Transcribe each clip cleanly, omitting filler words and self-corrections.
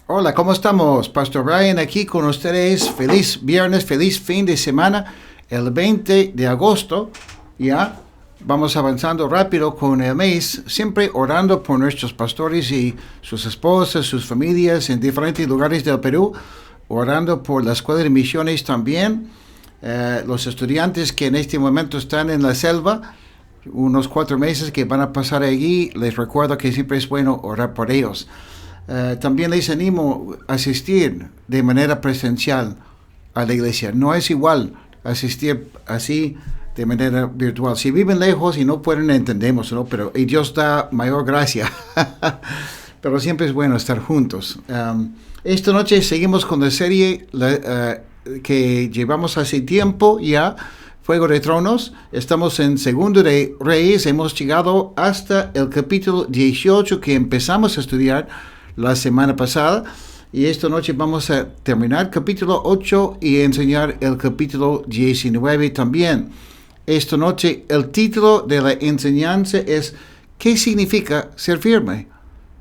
Hola, ¿cómo estamos? Pastor Brian aquí con ustedes. Feliz viernes, feliz fin de semana. El 20 de agosto, ya vamos avanzando rápido con el mes, siempre orando por nuestros pastores y sus esposas, sus familias en diferentes lugares del Perú, orando por la Escuela de Misiones también, los estudiantes que en este momento están en la selva, unos 4 meses que van a pasar allí. Les recuerdo que siempre es bueno orar por ellos. También les animo a asistir de manera presencial a la iglesia. No es igual asistir así de manera virtual. Si viven lejos y no pueden, entendemos, ¿no? Pero y Dios da mayor gracia. Pero siempre es bueno estar juntos. Esta noche seguimos con la serie que llevamos hace tiempo ya, Fuego de Tronos. Estamos en Segundo de Reyes. Hemos llegado hasta el capítulo 18 que empezamos a estudiar la semana pasada, y esta noche vamos a terminar capítulo 8 y enseñar el capítulo 19 también. Esta noche el título de la enseñanza es ¿qué significa ser firme?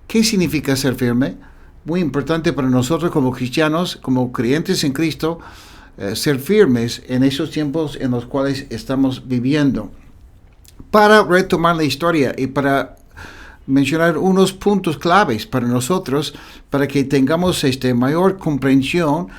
¿Qué significa ser firme? Muy importante para nosotros como cristianos, como creyentes en Cristo, ser firmes en esos tiempos en los cuales estamos viviendo. Para retomar la historia y para mencionar unos puntos claves para nosotros, para que tengamos mayor comprensión,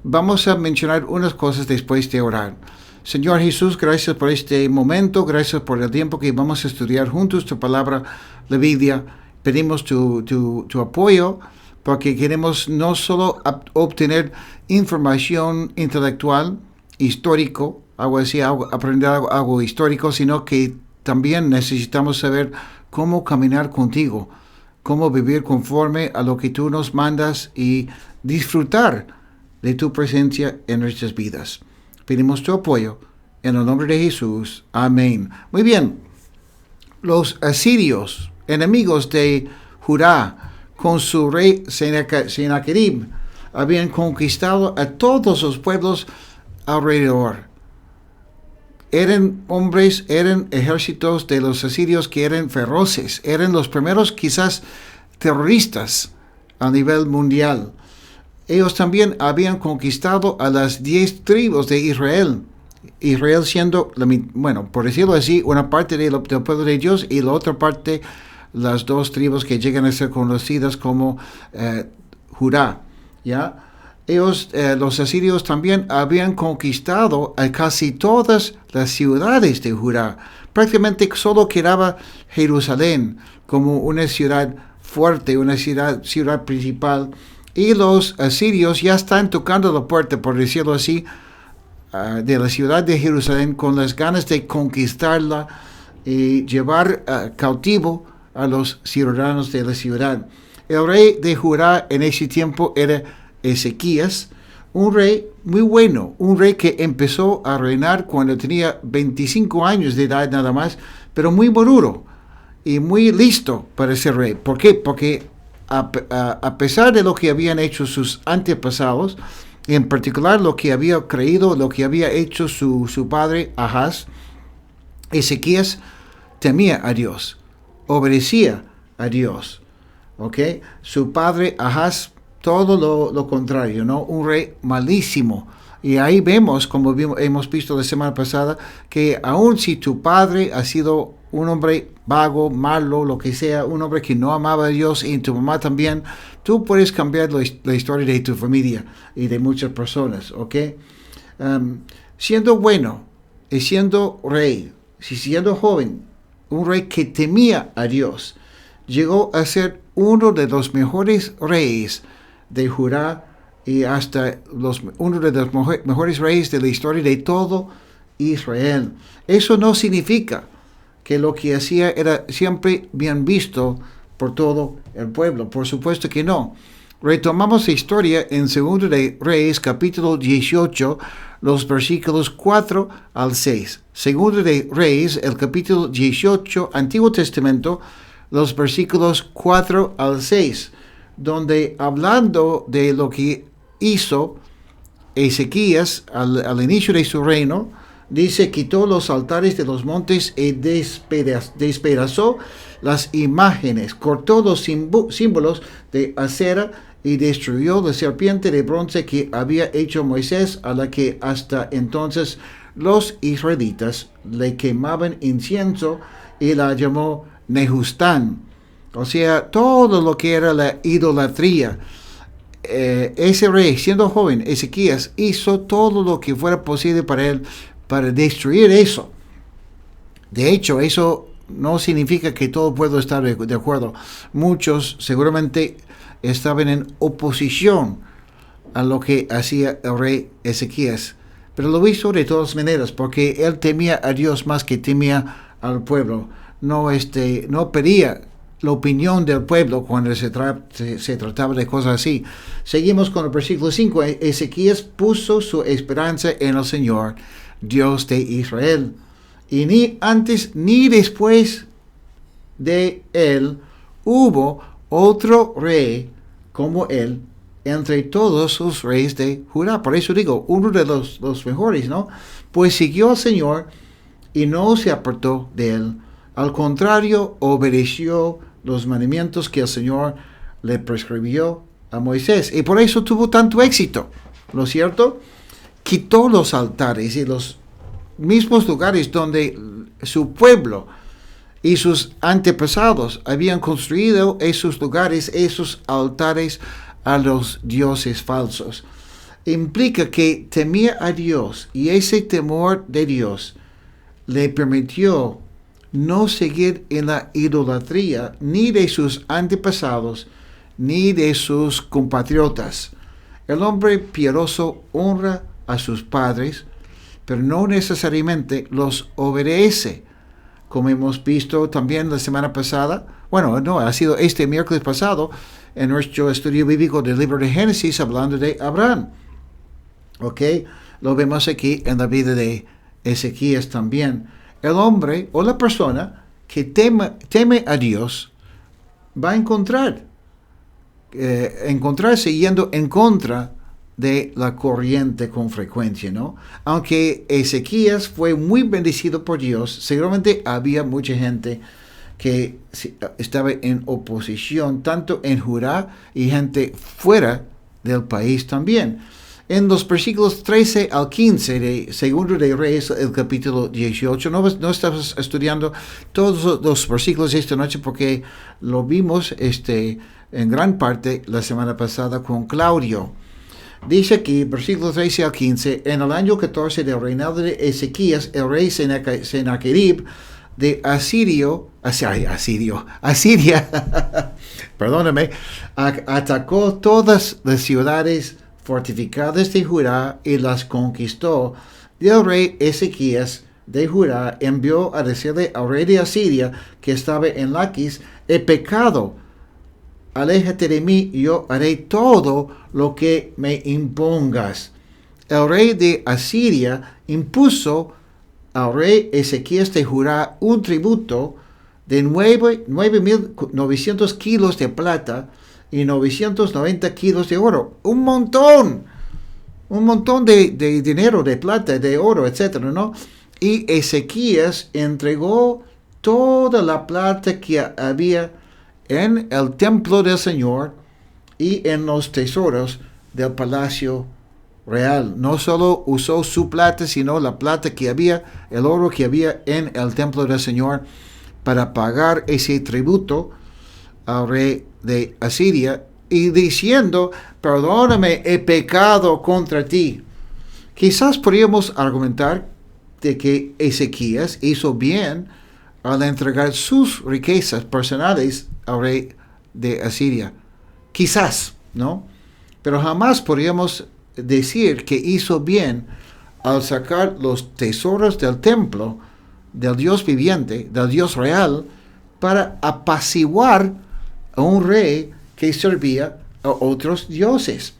vamos a mencionar unas cosas después de orar. Señor Jesús, gracias por este momento, gracias por el tiempo que vamos a estudiar juntos tu palabra, la Biblia. Pedimos tu apoyo, porque queremos no solo obtener información intelectual, histórico, aprender algo histórico, sino que también necesitamos saber cómo caminar contigo, cómo vivir conforme a lo que tú nos mandas y disfrutar de tu presencia en nuestras vidas. Pedimos tu apoyo en el nombre de Jesús. Amén. Muy bien. Los asirios, enemigos de Judá, con su rey Sennacherib, habían conquistado a todos los pueblos alrededor. Eran hombres, eran ejércitos de los asirios que eran feroces, eran los primeros quizás terroristas a nivel mundial. Ellos también habían conquistado a las 10 tribus de Israel. Israel siendo, por decirlo así, una parte del pueblo de Dios, y la otra parte, las 2 tribus que llegan a ser conocidas como Judá, ¿ya? Ellos, los asirios, también habían conquistado a casi todas las ciudades de Judá. Prácticamente solo quedaba Jerusalén como una ciudad fuerte, una ciudad principal. Y los asirios ya están tocando la puerta, por decirlo así, de la ciudad de Jerusalén, con las ganas de conquistarla y llevar cautivo a los ciudadanos de la ciudad. El rey de Judá en ese tiempo era Ezequías, un rey muy bueno, un rey que empezó a reinar cuando tenía 25 años de edad nada más, pero muy maduro y muy listo para ser rey. ¿Por qué? Porque a pesar de lo que habían hecho sus antepasados, en particular lo que había creído, lo que había hecho su padre Ahaz, Ezequías temía a Dios, obedecía a Dios. ¿Okay? Su padre Ahaz, todo lo contrario, ¿no? Un rey malísimo. Y ahí vemos, como hemos visto la semana pasada, que aun si tu padre ha sido un hombre vago, malo, lo que sea, un hombre que no amaba a Dios, y tu mamá también, tú puedes cambiar la historia de tu familia y de muchas personas, ¿ok? Siendo bueno y siendo rey, siendo joven, un rey que temía a Dios, llegó a ser uno de los mejores reyes de Judá, y hasta uno de los mejores reyes de la historia de todo Israel. Eso no significa que lo que hacía era siempre bien visto por todo el pueblo. Por supuesto que no. Retomamos la historia en 2 de Reyes, capítulo 18, los versículos 4 al 6. 2 de Reyes, el capítulo 18, Antiguo Testamento, los versículos 4 al 6, donde hablando de lo que hizo Ezequías al inicio de su reino, dice: quitó los altares de los montes y despedazó las imágenes, cortó los símbolos de acera y destruyó la serpiente de bronce que había hecho Moisés, a la que hasta entonces los israelitas le quemaban incienso, y la llamó Nehustán. O sea, todo lo que era la idolatría. Ese rey, siendo joven, Ezequías, hizo todo lo que fuera posible para él, para destruir eso. De hecho, eso no significa que todo el pueblo está de acuerdo. Muchos seguramente estaban en oposición a lo que hacía el rey Ezequías. Pero lo hizo de todas maneras, porque él temía a Dios más que temía al pueblo. No pedía la opinión del pueblo cuando se trataba de cosas así. Seguimos con el versículo 5. Ezequías puso su esperanza en el Señor, Dios de Israel. Y ni antes ni después de él hubo otro rey como él entre todos los reyes de Judá. Por eso digo, uno de los mejores, ¿no? Pues siguió al Señor y no se apartó de él. Al contrario, obedeció los mandamientos que el Señor le prescribió a Moisés. Y por eso tuvo tanto éxito, ¿no es cierto? Quitó los altares y los mismos lugares donde su pueblo y sus antepasados habían construido esos lugares, esos altares a los dioses falsos. Implica que temía a Dios, y ese temor de Dios le permitió no seguir en la idolatría ni de sus antepasados ni de sus compatriotas. El hombre piadoso honra a sus padres, pero no necesariamente los obedece, como hemos visto también la semana pasada. Bueno, no, ha sido este miércoles pasado en nuestro estudio bíblico del libro de Génesis, hablando de Abraham. ¿Ok? Lo vemos aquí en la vida de Ezequías también. El hombre o la persona que teme a Dios va a encontrarse yendo en contra de la corriente con frecuencia, ¿no? Aunque Ezequías fue muy bendecido por Dios, seguramente había mucha gente que estaba en oposición, tanto en Judá y gente fuera del país también. En los versículos 13 al 15 de Segundo de Reyes, el capítulo 18, no estamos estudiando todos los versículos esta noche porque lo vimos en gran parte la semana pasada con Claudio. Dice aquí, versículos 13 al 15, en el año 14 del reinado de Ezequías, el rey Sennacherib de Asiria, perdóname, atacó todas las ciudades fortificadas de Judá y las conquistó. Y el rey Ezequías de Judá envió a decirle al rey de Asiria, que estaba en Laquis: he pecado, aléjate de mí, y yo haré todo lo que me impongas. El rey de Asiria impuso al rey Ezequías de Judá un tributo de 9,900 kilos de plata y 990 kilos de oro. Un montón de dinero, de plata, de oro, etcétera, ¿no? Y Ezequías entregó toda la plata que había en el templo del Señor y en los tesoros del palacio real. No solo usó su plata, sino la plata que había, el oro que había en el templo del Señor, para pagar ese tributo al rey de Asiria, y diciendo: perdóname, he pecado contra ti. Quizás podríamos argumentar de que Ezequías hizo bien al entregar sus riquezas personales al rey de Asiria. Quizás, ¿no? Pero jamás podríamos decir que hizo bien al sacar los tesoros del templo del Dios viviente, del Dios real, para apaciguar a un rey que servía a otros dioses.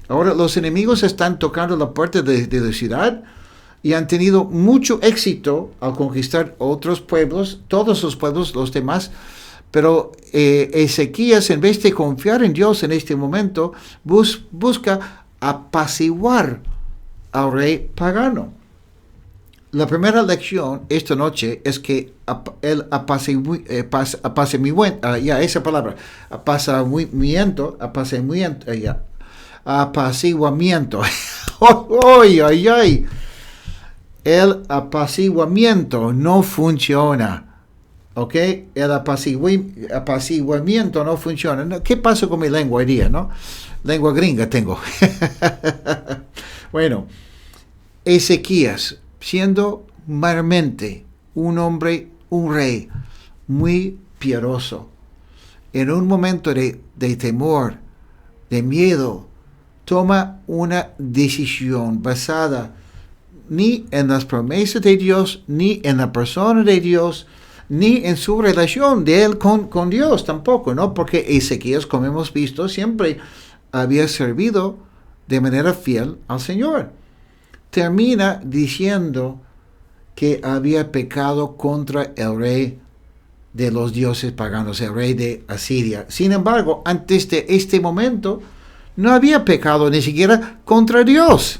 Ahora los enemigos están tocando la puerta de la ciudad y han tenido mucho éxito al conquistar otros pueblos, todos los pueblos, los demás. Pero Ezequías, en vez de confiar en Dios en este momento, busca apaciguar al rey pagano. la primera lección esta noche es que el esa palabra, apaciguamiento. ¡Ay, ay, ay! El apaciguamiento no funciona. ¿Ok? El apaciguamiento no funciona. ¿Qué pasa con mi lengua hoy día, no? Lengua gringa tengo. Bueno, Ezequías, siendo meramente un hombre, un rey, muy piadoso, en un momento de temor, de miedo, toma una decisión basada ni en las promesas de Dios, ni en la persona de Dios, ni en su relación de él con Dios tampoco, ¿no? Porque Ezequías, como hemos visto, siempre había servido de manera fiel al Señor. Termina diciendo que había pecado contra el rey de los dioses paganos, el rey de Asiria. Sin embargo, antes de este momento, no había pecado ni siquiera contra Dios.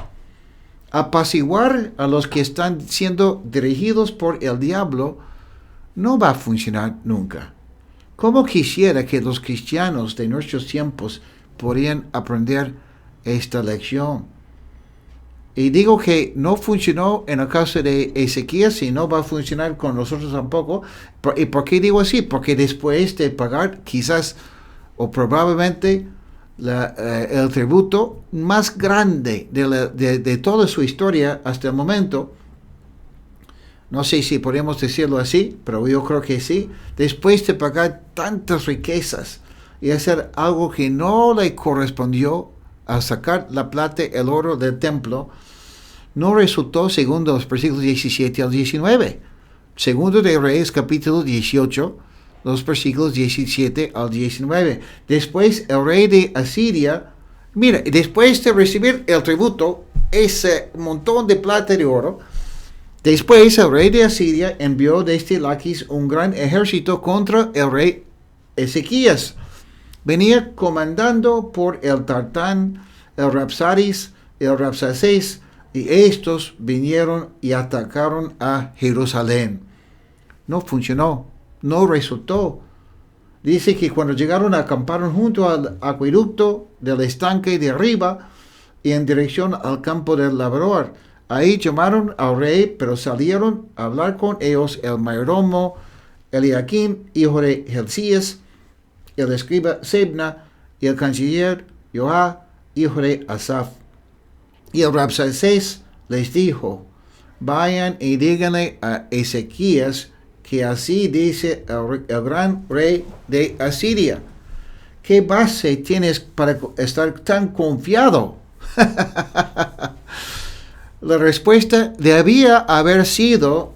Apaciguar a los que están siendo dirigidos por el diablo no va a funcionar nunca. ¿Cómo quisiera que los cristianos de nuestros tiempos podrían aprender esta lección? Y digo que no funcionó en el caso de Ezequías y no va a funcionar con nosotros tampoco. ¿Y por qué digo así? Porque después de pagar quizás o probablemente el tributo más grande de toda su historia hasta el momento, no sé si podemos decirlo así, pero yo creo que sí, después de pagar tantas riquezas y hacer algo que no le correspondió, a sacar la plata y el oro del templo, no resultó según los versículos 17 al 19. Segundo de Reyes, capítulo 18, los versículos 17 al 19. Después el rey de Asiria, mira, después de recibir el tributo, ese montón de plata y de oro, después el rey de Asiria envió desde Laquis un gran ejército contra el rey Ezequías. Venía comandando por el Tartán, el Rapsaris, el Rapsaces, y estos vinieron y atacaron a Jerusalén. No funcionó, no resultó. Dice que cuando llegaron acamparon junto al acueducto del estanque de arriba y en dirección al campo del labrador. Ahí llamaron al rey, pero salieron a hablar con ellos el mayordomo Eliakim, hijo de Hilcías, el escriba Sebna y el canciller Joá, hijo de Asaf. Y el Rabsaces les dijo: vayan y díganle a Ezequías que así dice el gran rey de Asiria. ¿Qué base tienes para estar tan confiado? La respuesta debía haber sido: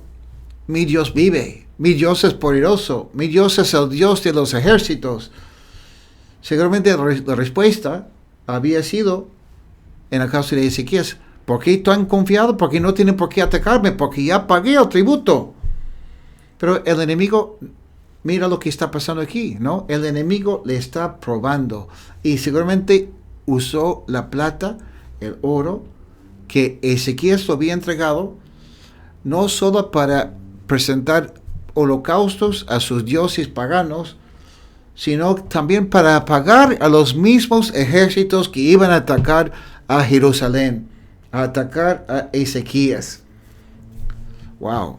mi Dios vive, mi Dios es poderoso, mi Dios es el Dios de los ejércitos. Seguramente la respuesta había sido, en el caso de Ezequías: ¿por qué tan confiado? Porque no tienen por qué atacarme, porque ya pagué el tributo. Pero el enemigo, mira lo que está pasando aquí, ¿no? El enemigo le está probando y seguramente usó la plata, el oro, que Ezequías lo había entregado, no solo para presentar holocaustos a sus dioses paganos, sino también para pagar a los mismos ejércitos que iban a atacar a Jerusalén, a atacar a Ezequías. Wow.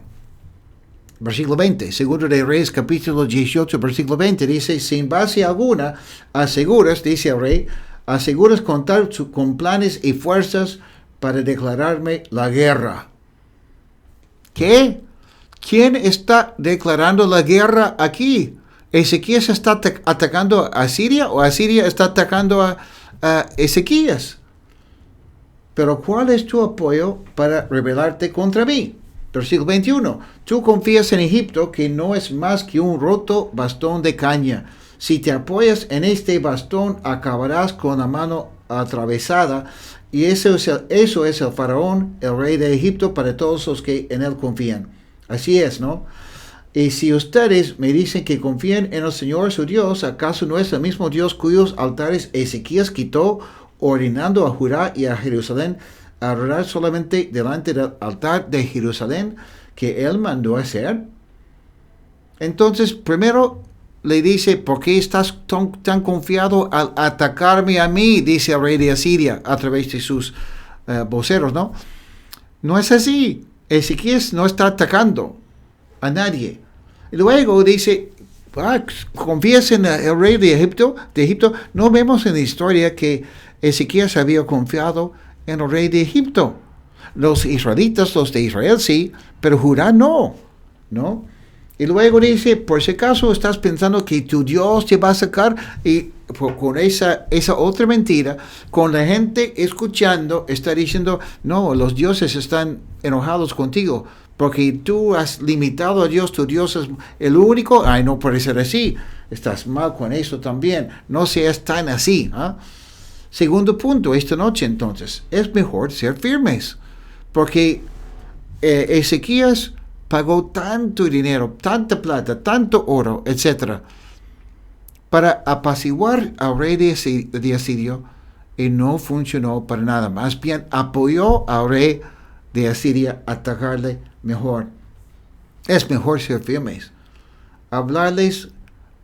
Versículo 20, segundo de Reyes, capítulo 18, versículo 20, dice: sin base alguna, aseguras, dice el rey, aseguras contar con planes y fuerzas para declararme la guerra. ¿Qué? ¿Quién está declarando la guerra aquí? ¿Ezequías está atacando a Asiria o Asiria está atacando a Ezequías? Pero ¿cuál es tu apoyo para rebelarte contra mí? Versículo 21. Tú confías en Egipto, que no es más que un roto bastón de caña. Si te apoyas en este bastón, acabarás con la mano atravesada. Y eso es el faraón, el rey de Egipto, para todos los que en él confían. Así es, ¿no? Y si ustedes me dicen que confían en el Señor su Dios, ¿acaso no es el mismo Dios cuyos altares Ezequías quitó, ordenando a Judá y a Jerusalén adorar solamente delante del altar de Jerusalén que él mandó hacer. Entonces, primero le dice, ¿por qué estás tan confiado al atacarme a mí? Dice el rey de Asiria a través de sus voceros, ¿no? No es así. Ezequías no está atacando a nadie. Y luego dice, confías en el rey de Egipto. No vemos en la historia que Ezequías había confiado en el rey de Egipto. Los israelitas, los de Israel sí, pero Judá no, ¿no? Y luego dice, por si acaso estás pensando que tu Dios te va a sacar, y con esa otra mentira, con la gente escuchando, está diciendo, no, los dioses están enojados contigo, porque tú has limitado a Dios, tu Dios es el único. Ay, no puede ser así, estás mal con eso también, no seas tan así. Segundo punto, esta noche entonces, es mejor ser firmes, porque Ezequías pagó tanto dinero, tanta plata, tanto oro, etc., para apaciguar al rey de Asirio, y no funcionó para nada. Más bien apoyó al rey de Asiria a atacarle mejor. Es mejor ser firmes. Hablarles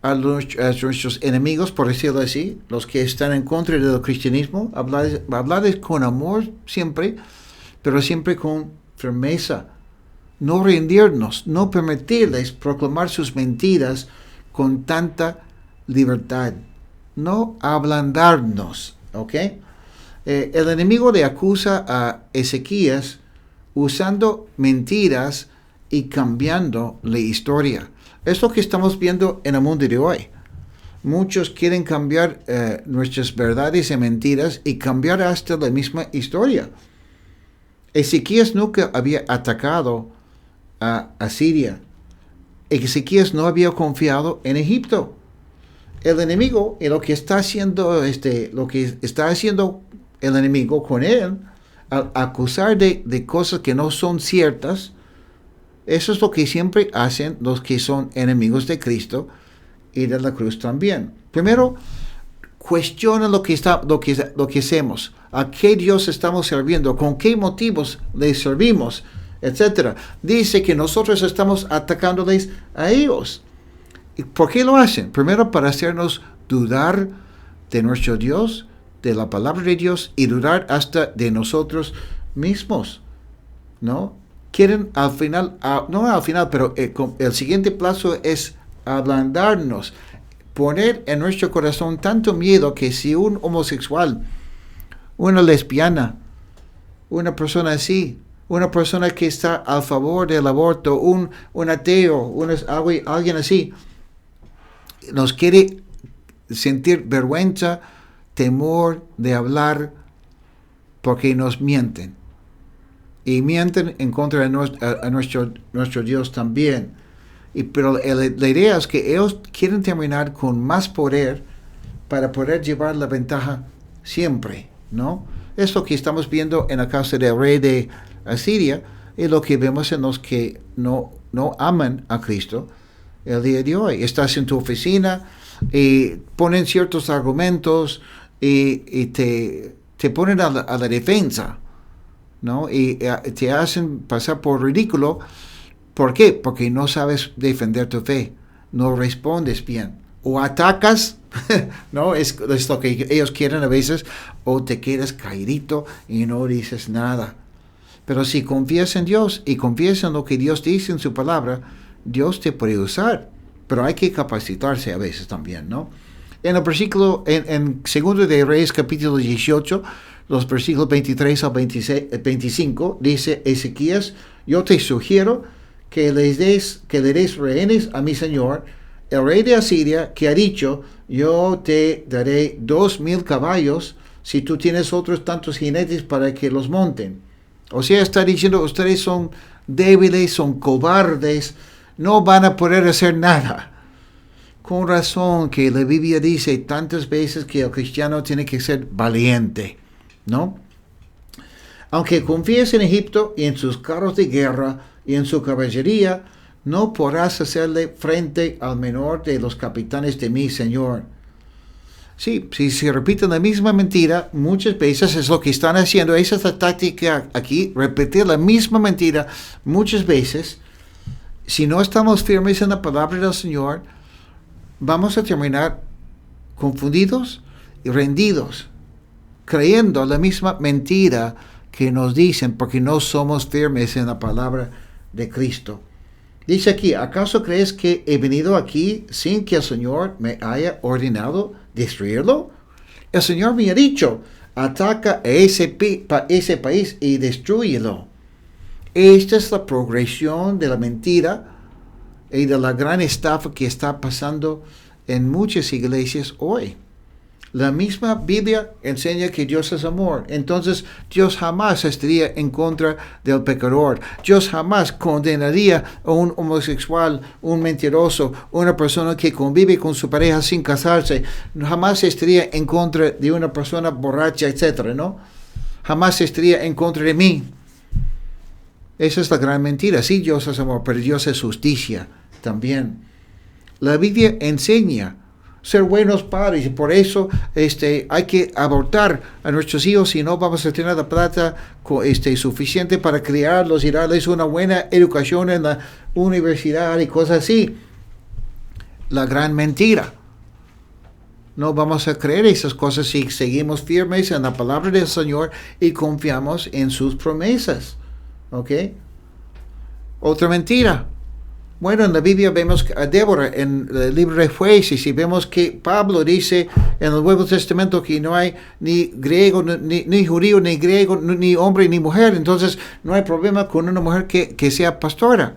a nuestros enemigos, por decirlo así, los que están en contra del cristianismo, hablarles con amor siempre, pero siempre con firmeza. No rendirnos, no permitirles proclamar sus mentiras con tanta libertad. No ablandarnos, ¿ok? El enemigo le acusa a Ezequías usando mentiras y cambiando la historia. Es lo que estamos viendo en el mundo de hoy. Muchos quieren cambiar nuestras verdades en mentiras y cambiar hasta la misma historia. Ezequías nunca había atacado a Asiria. Ezequías no había confiado en Egipto. El enemigo, y lo que está haciendo el enemigo con él, al acusar de cosas que no son ciertas, eso es lo que siempre hacen los que son enemigos de Cristo y de la cruz también. Primero, cuestiona lo que hacemos, a qué Dios estamos sirviendo, con qué motivos le servimos, etcétera. Dice que nosotros estamos atacándoles a ellos. ¿Y por qué lo hacen? Primero, para hacernos dudar de nuestro Dios, de la palabra de Dios, y dudar hasta de nosotros mismos, ¿no? Quieren pero el siguiente paso es ablandarnos, poner en nuestro corazón tanto miedo que si un homosexual, una lesbiana, una persona así, una persona que está a favor del aborto, un ateo, alguien así, nos quiere sentir vergüenza, temor de hablar, porque nos mienten. Y mienten en contra de nuestro Dios también. Pero la idea es que ellos quieren terminar con más poder para poder llevar la ventaja siempre, ¿no? Es lo que estamos viendo en la casa del rey de Asiria, y lo que vemos en los que no aman a Cristo el día de hoy. Estás en tu oficina y ponen ciertos argumentos y te ponen a la defensa, ¿no? Y te hacen pasar por ridículo. ¿Por qué? Porque no sabes defender tu fe, no respondes bien, o atacas, ¿no? Es lo que ellos quieren a veces, o te quedas caidito y no dices nada. Pero si confías en Dios y confías en lo que Dios dice en su palabra, Dios te puede usar, pero hay que capacitarse a veces también, ¿no? En el versículo, en 2 de Reyes capítulo 18, los versículos 23 al 25, dice Ezequías, yo te sugiero que le des rehenes a mi señor, el rey de Asiria, que ha dicho, yo te daré 2,000 caballos, si tú tienes otros tantos jinetes para que los monten. O sea, está diciendo, ustedes son débiles, son cobardes, no van a poder hacer nada. Con razón que la Biblia dice tantas veces que el cristiano tiene que ser valiente, ¿no? Aunque confíes en Egipto y en sus carros de guerra y en su caballería, no podrás hacerle frente al menor de los capitanes de mi señor. Sí, si se repite la misma mentira, muchas veces es lo que están haciendo. Esa es la táctica aquí, repetir la misma mentira muchas veces. Si no estamos firmes en la palabra del Señor, vamos a terminar confundidos y rendidos, creyendo la misma mentira que nos dicen porque no somos firmes en la palabra de Cristo. Dice aquí, ¿acaso crees que he venido aquí sin que el Señor me haya ordenado destruirlo? El Señor me ha dicho, ataca a ese país y destrúyelo. Esta es la progresión de la mentira y de la gran estafa que está pasando en muchas iglesias hoy. La misma Biblia enseña que Dios es amor. Entonces, Dios jamás estaría en contra del pecador. Dios jamás condenaría a un homosexual, un mentiroso, una persona que convive con su pareja sin casarse. Jamás estaría en contra de una persona borracha, etc., ¿no? Jamás estaría en contra de mí. Esa es la gran mentira. Sí, Dios es amor, pero Dios es justicia también. La Biblia enseña ser buenos padres y por eso hay que abortar a nuestros hijos si no vamos a tener la plata suficiente para criarlos y darles una buena educación en la universidad y cosas así. La gran mentira. No vamos a creer esas cosas si seguimos firmes en la palabra del Señor y confiamos en sus promesas. ¿Ok? Otra mentira. Bueno, en la Biblia vemos a Débora en el libro de Jueces y vemos que Pablo dice en el Nuevo Testamento que no hay ni griego, ni judío, ni griego, ni hombre, ni mujer. Entonces no hay problema con una mujer que sea pastora.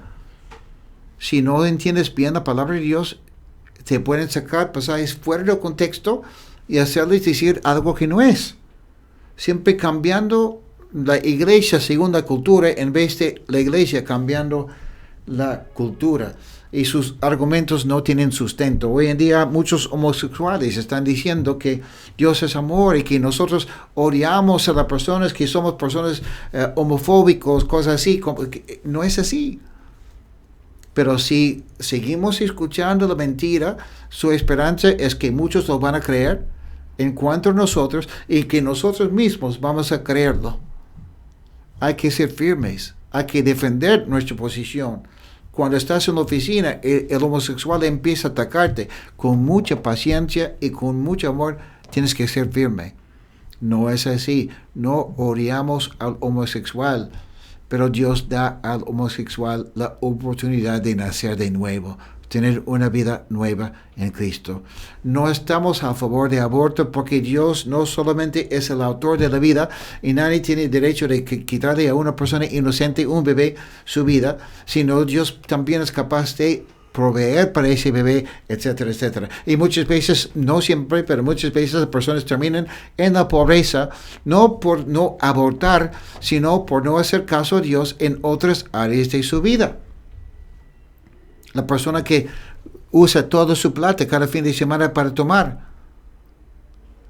Si no entiendes bien la palabra de Dios, te pueden sacar pasajes fuera del contexto y hacerles decir algo que no es. Siempre cambiando la iglesia según la cultura en vez de la iglesia cambiando la cultura, y sus argumentos no tienen sustento. Hoy en día muchos homosexuales están diciendo que Dios es amor y que nosotros odiamos a las personas, que somos personas homofóbicos, cosas así. No es así. Pero si seguimos escuchando la mentira, su esperanza es que muchos lo van a creer en cuanto a nosotros y que nosotros mismos vamos a creerlo. Hay que ser firmes, hay que defender nuestra posición. Cuando estás en la oficina, el homosexual empieza a atacarte con mucha paciencia y con mucho amor. Tienes que ser firme. No es así. No odiamos al homosexual, pero Dios da al homosexual la oportunidad de nacer de nuevo, tener una vida nueva en Cristo. No estamos a favor de aborto porque Dios no solamente es el autor de la vida y nadie tiene derecho de quitarle a una persona inocente, un bebé, su vida, sino Dios también es capaz de proveer para ese bebé, etcétera, etcétera. Y muchas veces, no siempre, pero muchas veces las personas terminan en la pobreza, no por no abortar, sino por no hacer caso a Dios en otras áreas de su vida. La persona que usa toda su plata cada fin de semana para tomar,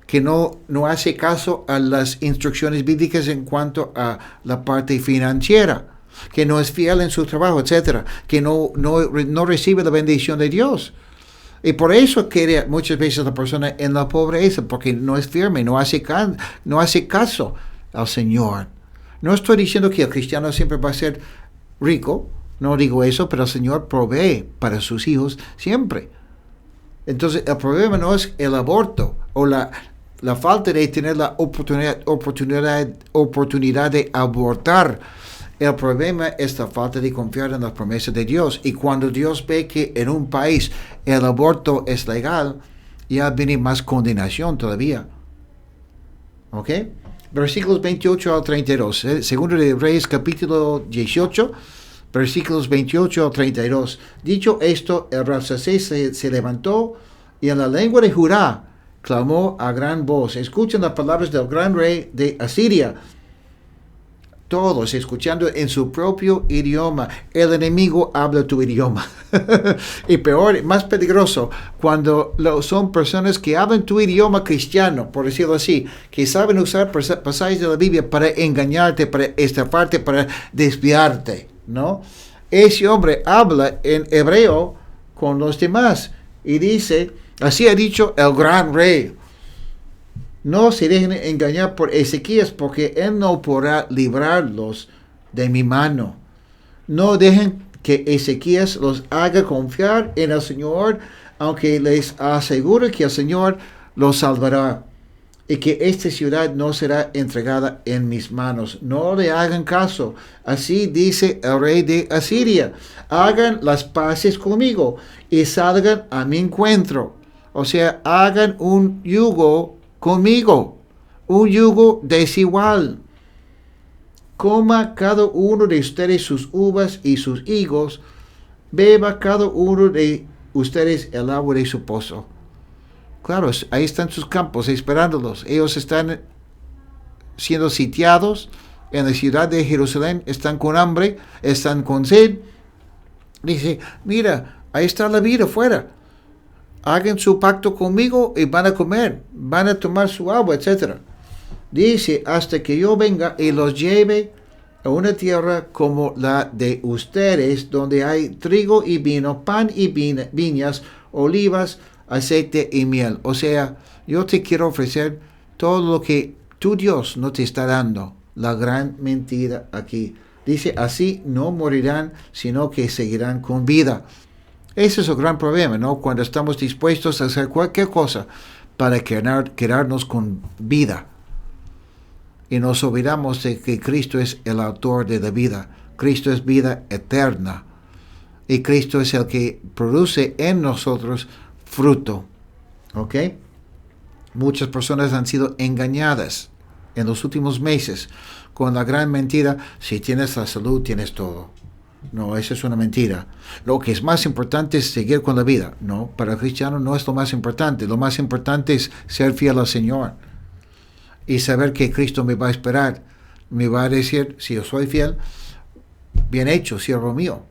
que no hace caso a las instrucciones bíblicas en cuanto a la parte financiera, que no es fiel en su trabajo, etcétera, que no recibe la bendición de Dios. Y por eso queda muchas veces la persona en la pobreza, porque no es firme, no hace caso al Señor. No estoy diciendo que el cristiano siempre va a ser rico, no digo eso, pero el Señor provee para sus hijos siempre. Entonces, el problema no es el aborto o la falta de tener la oportunidad de abortar. El problema es la falta de confiar en las promesas de Dios. Y cuando Dios ve que en un país el aborto es legal, ya viene más condenación todavía. ¿Ok? Versículos 28 al 32. Segundo de Reyes, capítulo 18. Versículos 28 al 32. Dicho esto, el Rabsacés se levantó y en la lengua de Judá clamó a gran voz. Escuchen las palabras del gran rey de Asiria. Todos escuchando en su propio idioma. El enemigo habla tu idioma. Y peor, más peligroso, cuando son personas que hablan tu idioma cristiano, por decirlo así, que saben usar pasajes de la Biblia para engañarte, para estafarte, para desviarte, ¿no? Ese hombre habla en hebreo con los demás y dice, así ha dicho el gran rey. No se dejen engañar por Ezequías, porque él no podrá librarlos de mi mano. No dejen que Ezequías los haga confiar en el Señor, aunque les aseguro que el Señor los salvará y que esta ciudad no será entregada en mis manos. No le hagan caso. Así dice el rey de Asiria. Hagan las paces conmigo y salgan a mi encuentro. O sea, hagan un yugo conmigo, un yugo desigual. Coma cada uno de ustedes sus uvas y sus higos, beba cada uno de ustedes el agua de su pozo. Claro, ahí están sus campos esperándolos. Ellos están siendo sitiados en la ciudad de Jerusalén, están con hambre, están con sed. Dice, mira, ahí está la vida afuera. Hagan su pacto conmigo y van a comer, van a tomar su agua, etc. Dice, hasta que yo venga y los lleve a una tierra como la de ustedes, donde hay trigo y vino, pan y viñas, olivas, aceite y miel. O sea, yo te quiero ofrecer todo lo que tu Dios no te está dando. La gran mentira aquí. Dice, así no morirán, sino que seguirán con vida. Ese es el gran problema, ¿no? Cuando estamos dispuestos a hacer cualquier cosa para quedarnos con vida. Y nos olvidamos de que Cristo es el autor de la vida. Cristo es vida eterna. Y Cristo es el que produce en nosotros fruto. ¿Ok? Muchas personas han sido engañadas en los últimos meses con la gran mentira: si tienes la salud, tienes todo. No, esa es una mentira. Lo que es más importante es seguir con la vida. No, para el cristiano no es lo más importante. Lo más importante es ser fiel al Señor y saber que Cristo me va a esperar. Me va a decir, si yo soy fiel, bien hecho, siervo mío.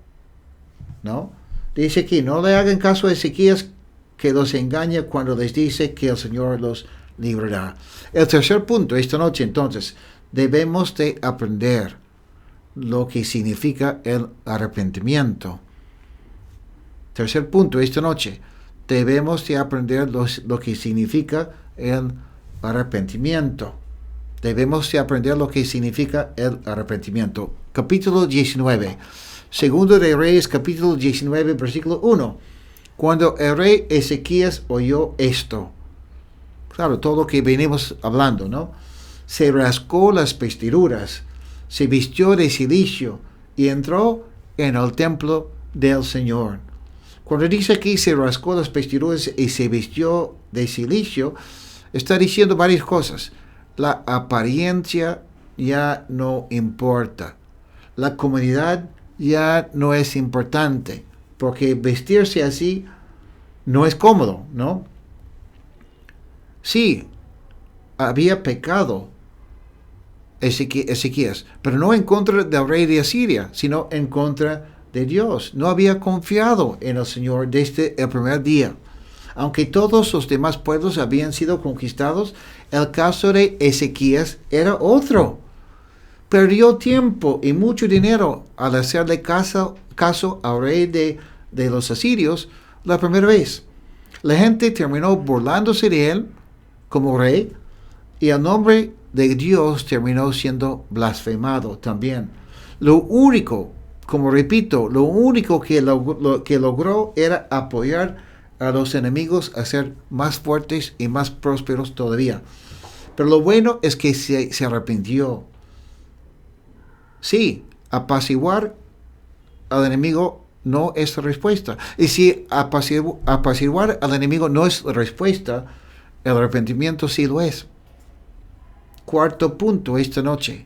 ¿No? Dice aquí, no le hagan caso a Ezequías, que los engaña cuando les dice que el Señor los librará. El tercer punto esta noche, entonces, debemos de aprender lo que significa el arrepentimiento. Tercer punto esta noche, debemos de aprender lo que significa el arrepentimiento. Debemos de aprender lo que significa el arrepentimiento. Capítulo 19. Segundo de Reyes, capítulo 19, versículo 1. Cuando el rey Ezequías oyó esto, claro, todo lo que venimos hablando, ¿no? Se rascó las vestiduras, se vistió de cilicio y entró en el templo del Señor. Cuando dice aquí se rascó las vestiduras y se vistió de cilicio, está diciendo varias cosas. La apariencia ya no importa. La comunidad ya no es importante, porque vestirse así no es cómodo, ¿no? Sí, había pecado Ezequías, pero no en contra del rey de Asiria, sino en contra de Dios. No había confiado en el Señor desde el primer día. Aunque todos los demás pueblos habían sido conquistados, el caso de Ezequías era otro. Perdió tiempo y mucho dinero al hacerle caso al rey de los asirios la primera vez. La gente terminó burlándose de él como rey, y el nombre de Dios terminó siendo blasfemado también. Lo único, como repito, lo único que logró era apoyar a los enemigos a ser más fuertes y más prósperos todavía. Pero lo bueno es que se arrepintió. Sí, apaciguar al enemigo no es la respuesta. Y si apaciguar al enemigo no es la respuesta, el arrepentimiento sí lo es. Cuarto punto esta noche.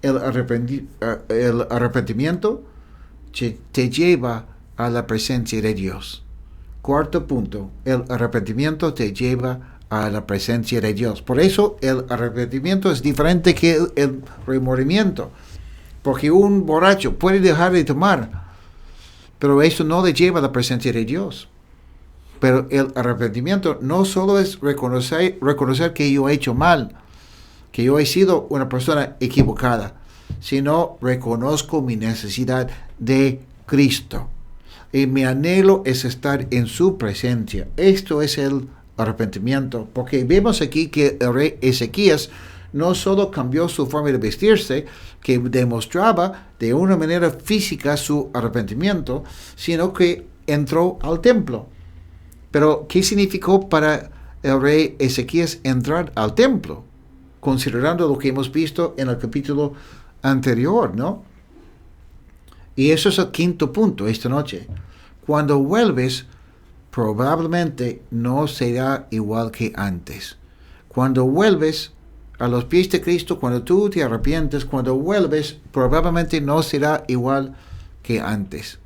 El arrepentimiento te lleva a la presencia de Dios. Cuarto punto. El arrepentimiento te lleva a la presencia de Dios. Por eso el arrepentimiento es diferente que el remordimiento. Porque un borracho puede dejar de tomar, pero eso no le lleva a la presencia de Dios. Pero el arrepentimiento no solo es reconocer que yo he hecho mal, que yo he sido una persona equivocada, sino reconozco mi necesidad de Cristo. Y mi anhelo es estar en su presencia. Esto es el arrepentimiento, porque vemos aquí que el rey Ezequías no solo cambió su forma de vestirse, que demostraba de una manera física su arrepentimiento, sino que entró al templo. Pero, ¿qué significó para el rey Ezequías entrar al templo? Considerando lo que hemos visto en el capítulo anterior, ¿no? Y eso es el quinto punto esta noche. Cuando vuelves, probablemente no será igual que antes. Cuando vuelves a los pies de Cristo, cuando tú te arrepientes, cuando vuelves, probablemente no será igual que antes.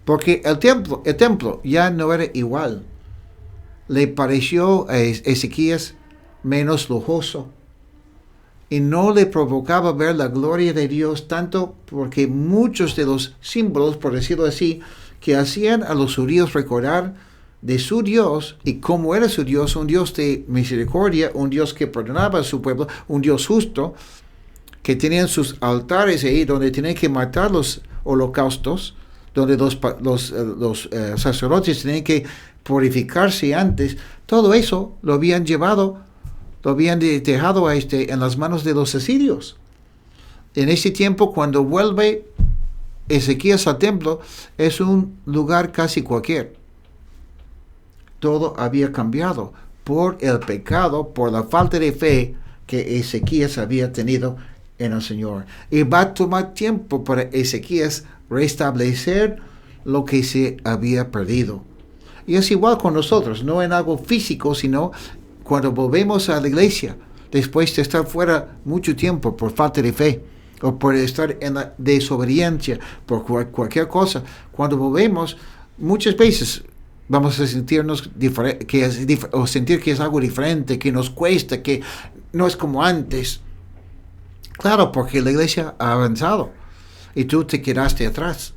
Porque el templo ya no era igual. Le pareció a Ezequías menos lujoso. Y no le provocaba ver la gloria de Dios tanto porque muchos de los símbolos, por decirlo así, que hacían a los judíos recordar de su Dios y cómo era su Dios, un Dios de misericordia, un Dios que perdonaba a su pueblo, un Dios justo, que tenían sus altares ahí donde tenían que matar los holocaustos, donde los sacerdotes tenían que purificarse antes. Todo eso lo habían dejado en las manos de los asirios. En ese tiempo, cuando vuelve Ezequías al templo, es un lugar casi cualquier. Todo había cambiado por el pecado, por la falta de fe que Ezequías había tenido en el Señor. Y va a tomar tiempo para Ezequías restablecer lo que se había perdido. Y es igual con nosotros, no en algo físico, sino cuando volvemos a la iglesia, después de estar fuera mucho tiempo por falta de fe, o por estar en la desobediencia, por cualquier cosa, cuando volvemos, muchas veces vamos a sentirnos o sentir que es algo diferente, que nos cuesta, que no es como antes. Claro, porque la iglesia ha avanzado y tú te quedaste atrás.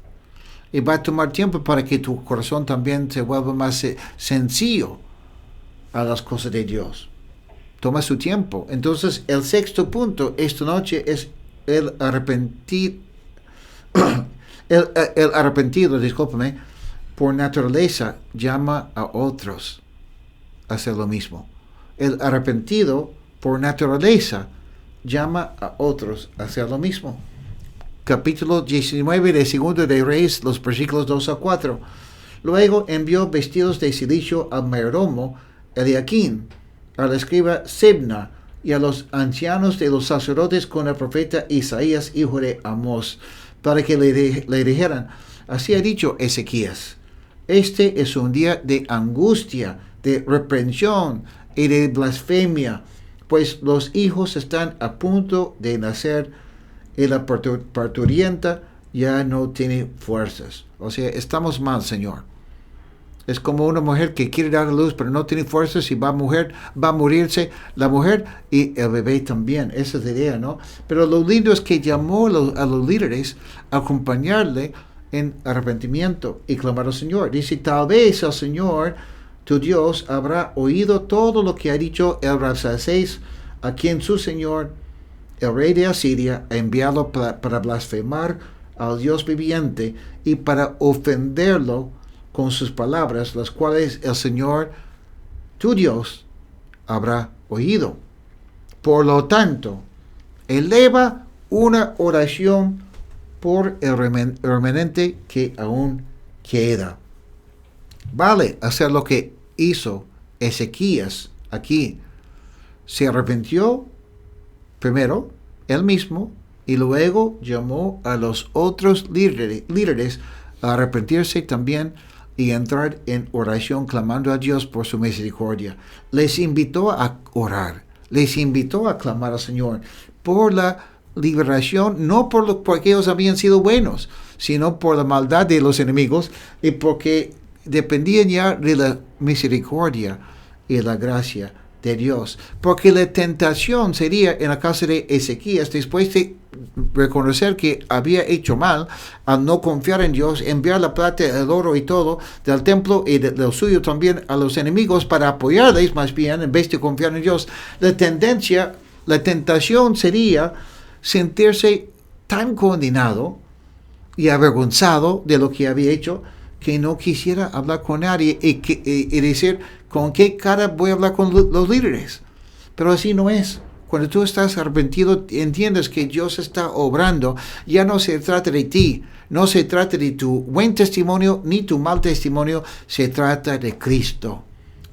Y va a tomar tiempo para que tu corazón también se vuelva más sencillo a las cosas de Dios. Toma su tiempo. Entonces, el sexto punto esta noche es el arrepentido, discúlpame, por naturaleza llama a otros a hacer lo mismo. El arrepentido por naturaleza llama a otros a hacer lo mismo. Capítulo 19 de Segundo de Reyes, los versículos 2 a 4. Luego envió vestidos de silicio al mayordomo Eliaquín, al escriba Sebna y a los ancianos de los sacerdotes con el profeta Isaías, hijo de Amós, para que le dijeran: así ha dicho Ezequías, este es un día de angustia, de reprensión y de blasfemia, pues los hijos están a punto de nacer y la parturienta ya no tiene fuerzas. O sea, estamos mal, Señor. Es como una mujer que quiere dar a luz, pero no tiene fuerzas y va a morirse la mujer y el bebé también. Esa es la idea, ¿no? Pero lo lindo es que llamó a los líderes a acompañarle en arrepentimiento y clamar al Señor. Dice: tal vez el Señor, tu Dios, habrá oído todo lo que ha dicho el Rabsaces, a quien su Señor, el rey de Asiria, ha enviado para blasfemar al Dios viviente y para ofenderlo con sus palabras, las cuales el Señor, tu Dios, habrá oído. Por lo tanto, eleva una oración por el remanente que aún queda. Vale hacer lo que hizo Ezequías aquí. Se arrepintió primero él mismo y luego llamó a los otros líderes a arrepentirse también y entrar en oración clamando a Dios por su misericordia. Les invitó a orar, les invitó a clamar al Señor por la liberación, no porque ellos habían sido buenos, sino por la maldad de los enemigos y porque dependían ya de la misericordia y la gracia de Dios. Porque la tentación sería en la casa de Ezequías, después de reconocer que había hecho mal al no confiar en Dios, enviar la plata, el oro y todo del templo y de lo suyo también a los enemigos para apoyarles más bien en vez de confiar en Dios. La tentación sería sentirse tan condenado y avergonzado de lo que había hecho que no quisiera hablar con nadie y decir, ¿con qué cara voy a hablar con los líderes? Pero así no es. Cuando tú estás arrepentido, entiendes que Dios está obrando. Ya no se trata de ti, no se trata de tu buen testimonio ni tu mal testimonio, se trata de Cristo.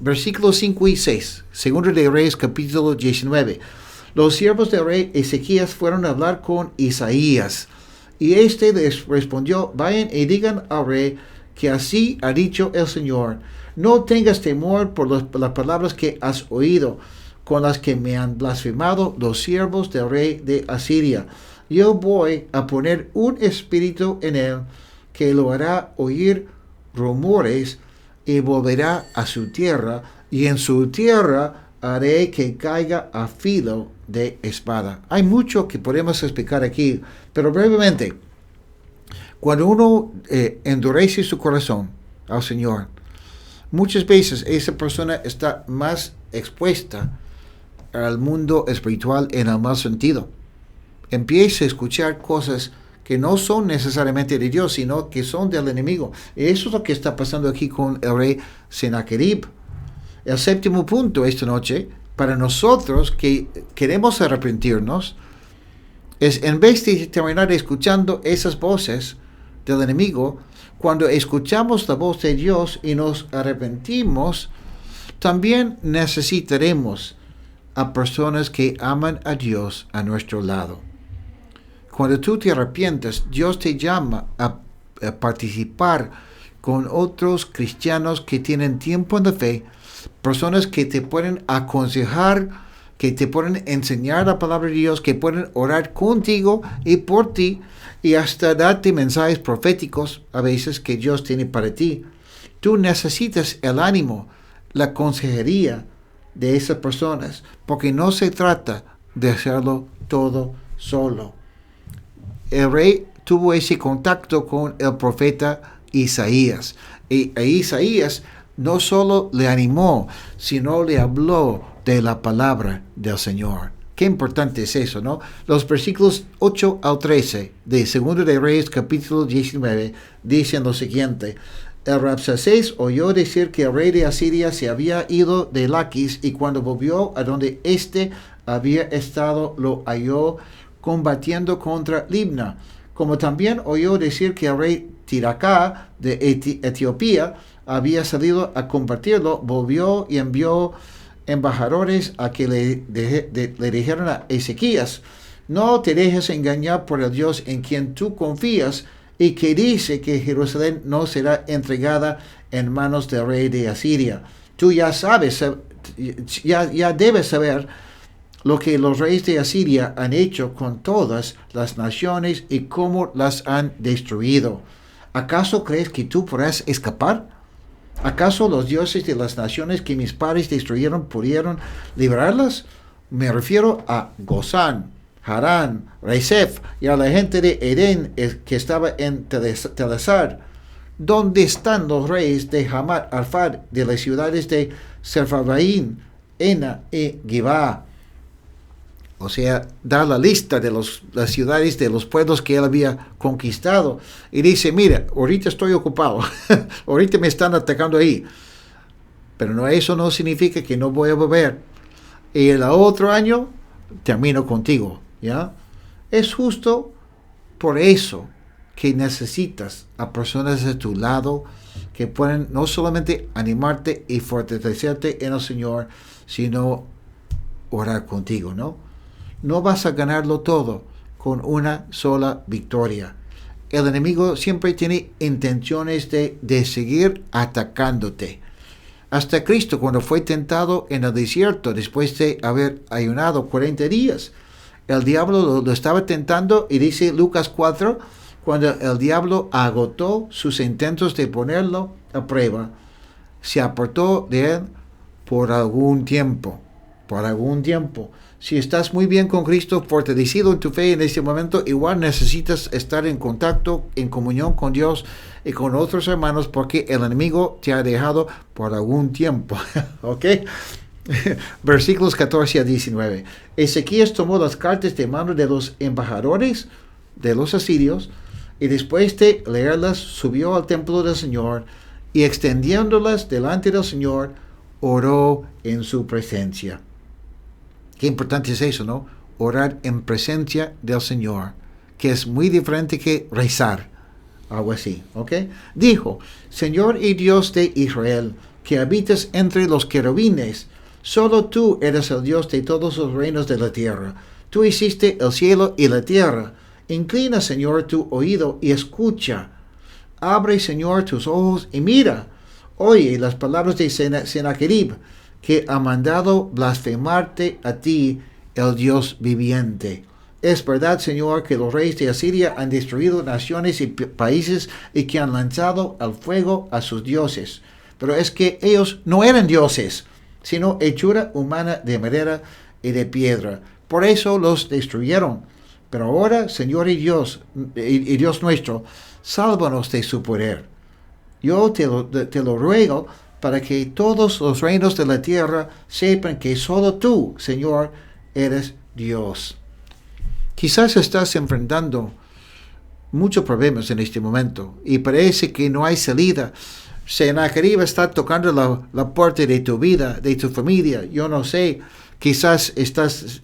Versículos 5 y 6, Segundo de Reyes, capítulo 19. Los siervos del rey Ezequías fueron a hablar con Isaías, y éste les respondió, vayan y digan al rey que así ha dicho el Señor, no tengas temor por las palabras que has oído, con las que me han blasfemado los siervos del rey de Asiria. Yo voy a poner un espíritu en él que lo hará oír rumores y volverá a su tierra, y en su tierra haré que caiga a filo de espada. Hay mucho que podemos explicar aquí, pero brevemente, cuando uno endurece su corazón al Señor, muchas veces esa persona está más expuesta al mundo espiritual en el mal sentido. Empieza a escuchar cosas que no son necesariamente de Dios, sino que son del enemigo. Y eso es lo que está pasando aquí con el rey Sennacherib. El séptimo punto esta noche, para nosotros que queremos arrepentirnos, es en vez de terminar escuchando esas voces del enemigo, cuando escuchamos la voz de Dios y nos arrepentimos, también necesitaremos a personas que aman a Dios a nuestro lado. Cuando tú te arrepientes, Dios te llama a participar con otros cristianos que tienen tiempo en la fe, personas que te pueden aconsejar, que te pueden enseñar la palabra de Dios, que pueden orar contigo y por ti, y hasta darte mensajes proféticos a veces que Dios tiene para ti. Tú necesitas el ánimo, la consejería de esas personas, porque no se trata de hacerlo todo solo. El rey tuvo ese contacto con el profeta Isaías, y a Isaías no solo le animó, sino le habló de la palabra del Señor. Qué importante es eso, ¿no? Los versículos 8 al 13 de Segundo de Reyes, capítulo 19, dicen lo siguiente. El Rabsacés oyó decir que el rey de Asiria se había ido de Laquis, y cuando volvió a donde éste había estado, lo halló combatiendo contra Libna. Como también oyó decir que el rey Tiracá de Etiopía había salido a combatirlo, volvió y envió embajadores a que le dijeron a Ezequías, no te dejes engañar por el Dios en quien tú confías, y que dice que Jerusalén no será entregada en manos del rey de Asiria. Tú ya sabes, ya debes saber lo que los reyes de Asiria han hecho con todas las naciones y cómo las han destruido. ¿Acaso crees que tú podrás escapar? ¿Acaso los dioses de las naciones que mis padres destruyeron pudieron librarlas? Me refiero a Gozán, Harán, Rezef y a la gente de Edén que estaba en Telasar. ¿Dónde están los reyes de Hamat Arfad, de las ciudades de Sepharvaim, Ena y Gibá? O sea, da la lista de las ciudades de los pueblos que él había conquistado. Y dice, mira, ahorita estoy ocupado. Ahorita me están atacando ahí. Pero eso no significa que no voy a volver. Y el otro año termino contigo. ¿Ya? Es justo por eso que necesitas a personas de tu lado que pueden no solamente animarte y fortalecerte en el Señor, sino orar contigo, ¿no? No vas a ganarlo todo con una sola victoria. El enemigo siempre tiene intenciones de seguir atacándote. Hasta Cristo, cuando fue tentado en el desierto, después de haber ayunado 40 días, el diablo lo estaba tentando, y dice Lucas 4, cuando el diablo agotó sus intentos de ponerlo a prueba, se apartó de él por algún tiempo. Por algún tiempo. Si estás muy bien con Cristo, fortalecido en tu fe en este momento, igual necesitas estar en contacto, en comunión con Dios y con otros hermanos, porque el enemigo te ha dejado por algún tiempo. ¿Ok? Versículos 14 a 19. Ezequías tomó las cartas de mano de los embajadores de los asirios Y después de leerlas, subió al templo del Señor y extendiéndolas delante del Señor, oró en su presencia. Qué importante es eso, ¿no? Orar en presencia del Señor, que es muy diferente que rezar, algo así, ¿ok? Dijo, Señor y Dios de Israel, que habitas entre los querubines, solo tú eres el Dios de todos los reinos de la tierra. Tú hiciste el cielo y la tierra. Inclina, Señor, tu oído y escucha. Abre, Señor, tus ojos y mira. Oye las palabras de Sennacherib, que ha mandado blasfemarte a ti, el Dios viviente. Es verdad, Señor, que los reyes de Asiria han destruido naciones y países y que han lanzado al fuego a sus dioses. Pero es que ellos no eran dioses, sino hechura humana de madera y de piedra. Por eso los destruyeron. Pero ahora, Señor y Dios nuestro, sálvanos de su poder. Yo te lo ruego para que todos los reinos de la tierra sepan que solo tú, Señor, eres Dios. Quizás estás enfrentando muchos problemas en este momento y parece que no hay salida. Sennacherib está tocando la puerta de tu vida, de tu familia. Yo no sé, quizás estás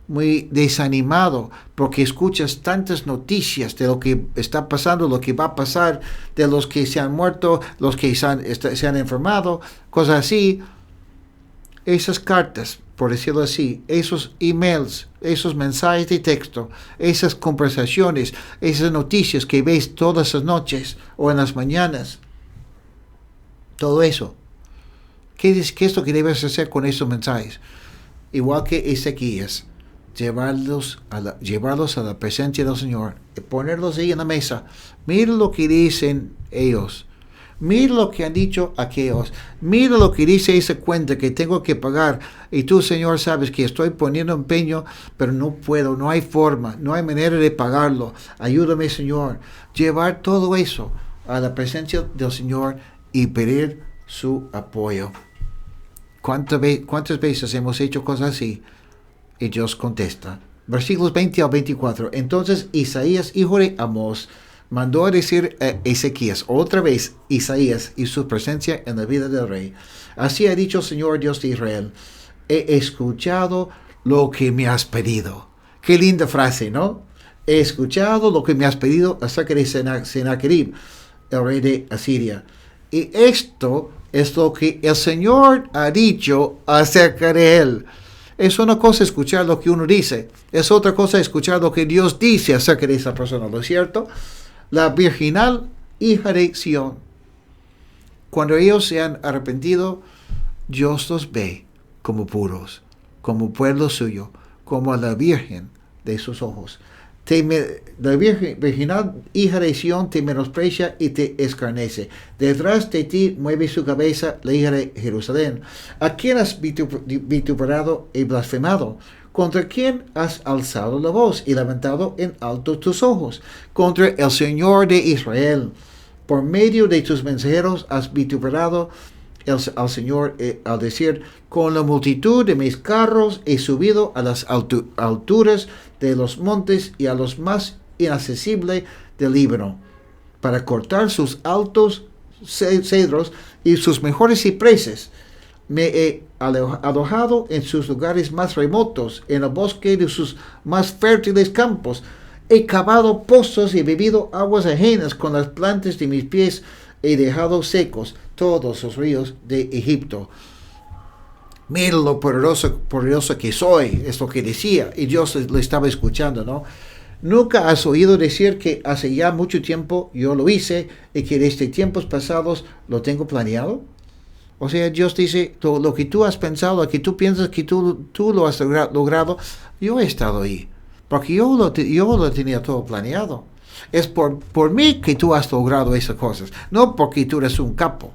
muy desanimado porque escuchas tantas noticias de lo que está pasando, lo que va a pasar, de los que se han muerto, los que se han enfermado, cosas así. Esas cartas, por decirlo así, esos emails, esos mensajes de texto, esas conversaciones, esas noticias que ves todas las noches o en las mañanas, todo eso. ¿Qué es lo que debes hacer con esos mensajes? Igual que Ezequías, llevarlos a la presencia del Señor y ponerlos ahí en la mesa. Mira lo que dicen ellos. Mira lo que han dicho aquellos. Mira lo que dice esa cuenta que tengo que pagar. Y tú, Señor, sabes que estoy poniendo empeño, pero no puedo, no hay forma, no hay manera de pagarlo. Ayúdame, Señor. Llevar todo eso a la presencia del Señor y pedir su apoyo. ¿Cuántas veces hemos hecho cosas así? Y Dios contesta. Versículos 20 al 24. Entonces Isaías, hijo de Amós, mandó a decir a Ezequías, otra vez Isaías y su presencia en la vida del rey. Así ha dicho el Señor Dios de Israel, he escuchado lo que me has pedido. Qué linda frase, ¿no? He escuchado lo que me has pedido acerca de Sennacherib, el rey de Asiria. Y esto es lo que el Señor ha dicho acerca de él. Es una cosa escuchar lo que uno dice, es otra cosa escuchar lo que Dios dice acerca de esa persona, ¿no es cierto? La virginal hija de Sión. Cuando ellos se han arrepentido, Dios los ve como puros, como pueblo suyo, como a la virgen de sus ojos. La virginal hija de Sión te menosprecia y te escarnece. Detrás de ti mueve su cabeza la hija de Jerusalén. ¿A quién has vituperado y blasfemado? ¿Contra quién has alzado la voz y levantado en alto tus ojos? Contra el Señor de Israel. Por medio de tus mensajeros has vituperado al Señor al decir, con la multitud de mis carros he subido a las alturas de los montes y a los más inaccesibles del Líbano, para cortar sus altos cedros y sus mejores cipreses. Me he alojado en sus lugares más remotos, en el bosque de sus más fértiles campos. He cavado pozos y bebido aguas ajenas con las plantas de mis pies. He dejado secos todos los ríos de Egipto. Mira lo poderoso que soy, es lo que decía, y Dios le estaba escuchando, ¿no? ¿Nunca has oído decir que hace ya mucho tiempo yo lo hice y que desde tiempos pasados lo tengo planeado? O sea, Dios dice, lo que tú has pensado, lo que tú piensas que tú lo has logrado, yo he estado ahí, porque yo lo tenía todo planeado. Es por mí que tú has logrado esas cosas, no porque tú eres un capo.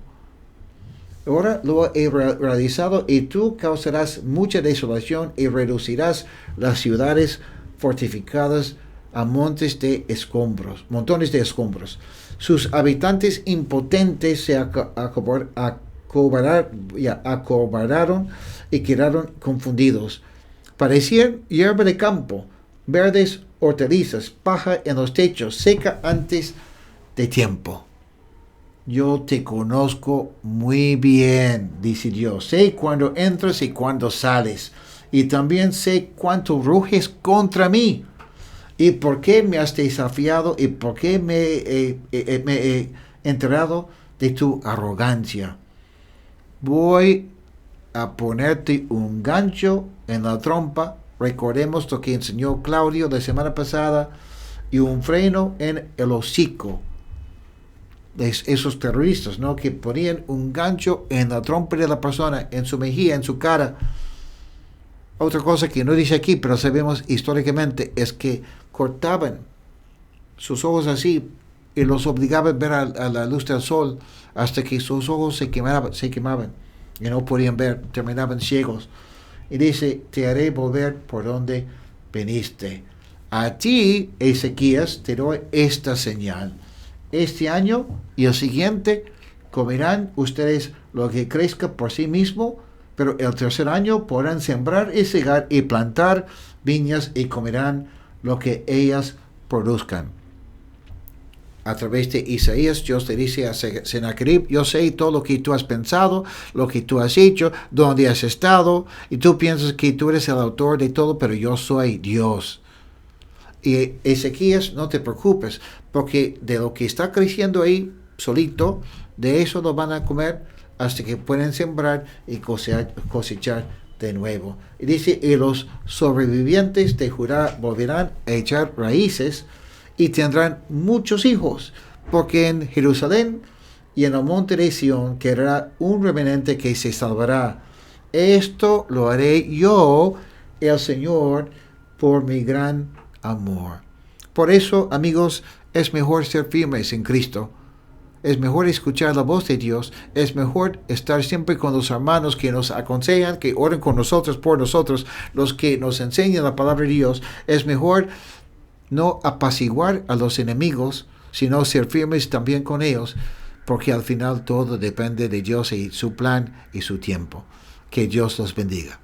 Ahora lo he realizado y tú causarás mucha desolación y reducirás las ciudades fortificadas a montones de escombros. Sus habitantes impotentes se acobardaron y quedaron confundidos. Parecían hierba de campo, verdes hortalizas, paja en los techos, seca antes de tiempo. Yo te conozco muy bien, dice Dios. Sé cuándo entras y cuándo sales. Y también sé cuánto ruges contra mí. Y por qué me has desafiado y por qué me he enterado de tu arrogancia. Voy a ponerte un gancho en la trompa. Recordemos lo que enseñó Claudio la semana pasada. Y un freno en el hocico de esos terroristas, ¿no? Que ponían un gancho en la trompa de la persona, en su mejilla, en su cara. Otra cosa que no dice aquí, pero sabemos históricamente, es que cortaban sus ojos así y los obligaban a ver a la luz del sol hasta que sus ojos se quemaban y no podían ver, terminaban ciegos. Y dice, te haré volver por donde veniste. A ti, Ezequías, te doy esta señal. Este año y el siguiente comerán ustedes lo que crezca por sí mismo, pero el tercer año podrán sembrar y cegar y plantar viñas y comerán lo que ellas produzcan. A través de Isaías, Dios le dice a Sennacherib, yo sé todo lo que tú has pensado, lo que tú has hecho, dónde has estado, y tú piensas que tú eres el autor de todo, pero yo soy Dios. Y Ezequías, no te preocupes, porque de lo que está creciendo ahí solito, de eso lo van a comer hasta que pueden sembrar y cosechar de nuevo. Y dice, y los sobrevivientes de Judá volverán a echar raíces y tendrán muchos hijos, porque en Jerusalén y en el monte de Sión quedará un remanente que se salvará. Esto lo haré yo, el Señor, por mi gran amor. Por eso, amigos, es mejor ser firmes en Cristo. Es mejor escuchar la voz de Dios. Es mejor estar siempre con los hermanos que nos aconsejan, que oren con nosotros, por nosotros, los que nos enseñan la palabra de Dios. Es mejor no apaciguar a los enemigos, sino ser firmes también con ellos, porque al final todo depende de Dios y su plan y su tiempo. Que Dios los bendiga.